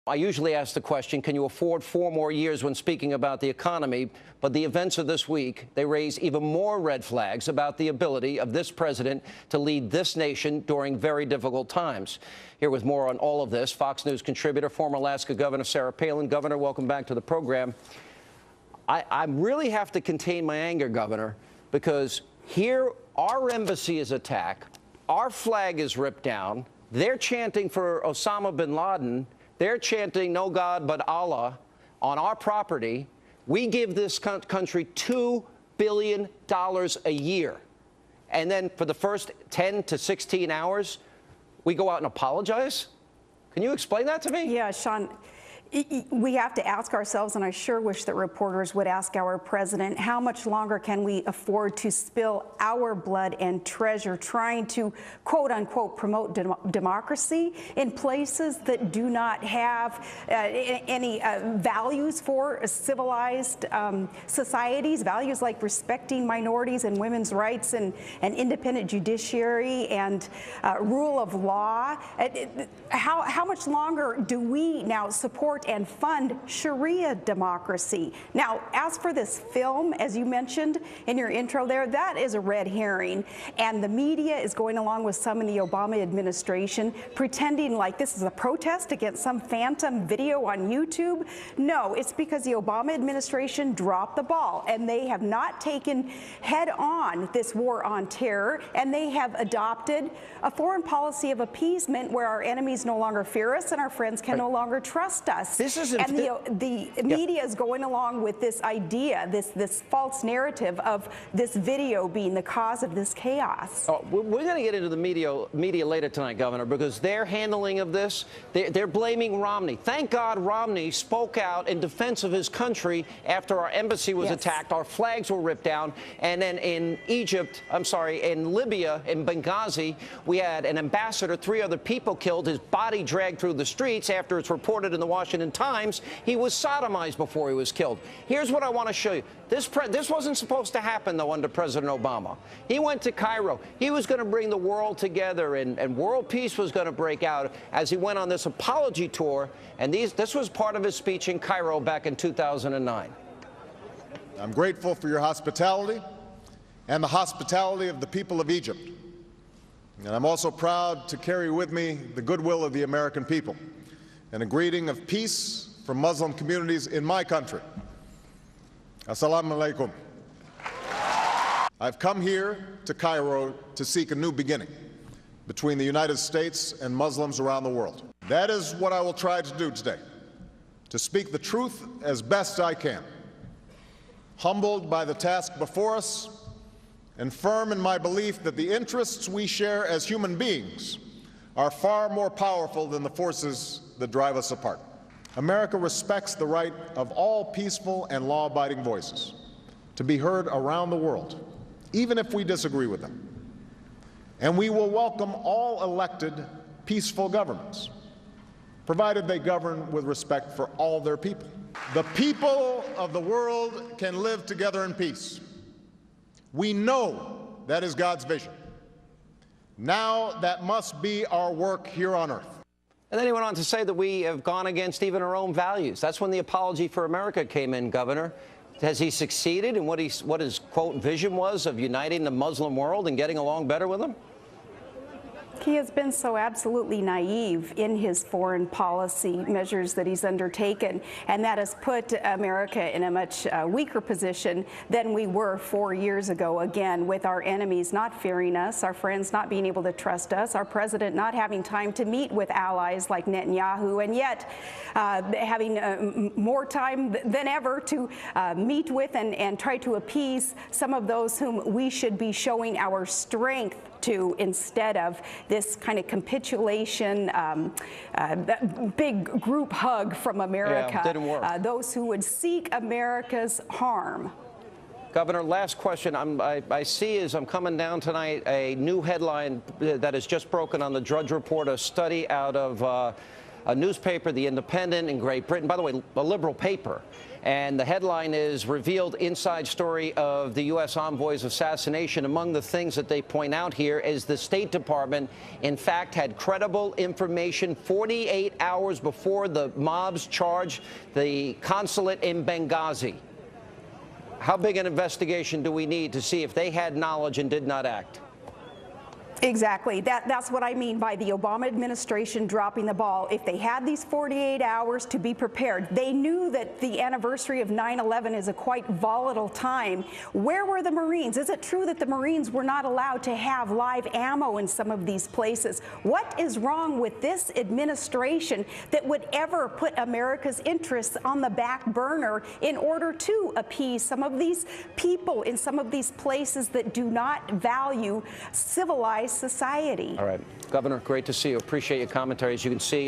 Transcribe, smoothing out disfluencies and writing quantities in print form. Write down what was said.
I usually ask the question, can you afford 4 more years when speaking about the economy? But the events of this week, they raise even more red flags about the ability of this president to lead this nation during very difficult times. Here with more on all of this, Fox News contributor, former Alaska Governor Sarah Palin. Governor, welcome back to the program. I really have to contain my anger, Governor, because here our embassy is attacked, our flag is ripped down, they're chanting for Osama bin Laden, they're chanting no God but Allah on our property. We give this country $2 billion a year. And then for the first 10 to 16 hours, we go out and apologize? Can you explain that to me? Yeah, Sean. We have to ask ourselves, and I sure wish that reporters would ask our president, how much longer can we afford to spill our blood and treasure trying to, quote unquote, promote democracy in places that do not have any values for civilized societies, values like respecting minorities and women's rights and independent judiciary and rule of law. How much longer do we now support and fund Sharia democracy? Now, as for this film, as you mentioned in your intro there, that is a red herring. And the media is going along with some in the Obama administration, pretending like this is a protest against some phantom video on YouTube. No, it's because the Obama administration dropped the ball, and they have not taken head on this war on terror, and they have adopted a foreign policy of appeasement where our enemies no longer fear us and our friends can no longer trust us. And the media is going along with this idea, this false narrative of this video being the cause of this chaos. Oh, we're going to get into the media later tonight, Governor, because their handling of this, they're blaming Romney. Thank God Romney spoke out in defense of his country after our embassy was attacked, our flags were ripped down, and then in in Libya, in Benghazi, we had an ambassador, 3 other people killed, his body dragged through the streets after it's reported in the Washington Times he was sodomized before he was killed. Here's what I want to show you. This wasn't supposed to happen, though, under President Obama. He went to Cairo. He was going to bring the world together, and world peace was going to break out as he went on this apology tour, and this was part of his speech in Cairo back in 2009. I'm grateful for your hospitality and the hospitality of the people of Egypt. And I'm also proud to carry with me the goodwill of the American people and a greeting of peace from Muslim communities in my country. Assalamu alaikum. I've come here to Cairo to seek a new beginning between the United States and Muslims around the world. That is what I will try to do today, to speak the truth as best I can, humbled by the task before us and firm in my belief that the interests we share as human beings are far more powerful than the forces that drive us apart. America respects the right of all peaceful and law-abiding voices to be heard around the world, even if we disagree with them. And we will welcome all elected, peaceful governments, provided they govern with respect for all their people. The people of the world can live together in peace. We know that is God's vision. Now that must be our work here on earth. And then he went on to say that we have gone against even our own values. That's when the apology for America came in, Governor. Has he succeeded in what his, quote, vision was of uniting the Muslim world and getting along better with them? He has been so absolutely naive in his foreign policy measures that he's undertaken, and that has put America in a much weaker position than we were 4 years ago, again, with our enemies not fearing us, our friends not being able to trust us, our president not having time to meet with allies like Netanyahu, and yet having more time than ever to meet with and try to appease some of those whom we should be showing our strength to, instead of this kind of capitulation, big group hug from America. Yeah, didn't work. Those who would seek America's harm. Governor, last question. I see as I'm coming down tonight a new headline that has just broken on the Drudge Report, a study out of a newspaper, The Independent in Great Britain, by the way, a liberal paper. And the headline is Revealed Inside Story of the U.S. Envoy's Assassination. Among the things that they point out here is the State Department, in fact, had credible information 48 hours before the mobs charged the consulate in Benghazi. How big an investigation do we need to see if they had knowledge and did not act? Exactly. That's what I mean by the Obama administration dropping the ball. If they had these 48 hours to be prepared, they knew that the anniversary of 9/11 is a quite volatile time. Where were the Marines? Is it true that the Marines were not allowed to have live ammo in some of these places? What is wrong with this administration that would ever put America's interests on the back burner in order to appease some of these people in some of these places that do not value civilized society? All right. Governor, great to see you. Appreciate your commentary. As you can see,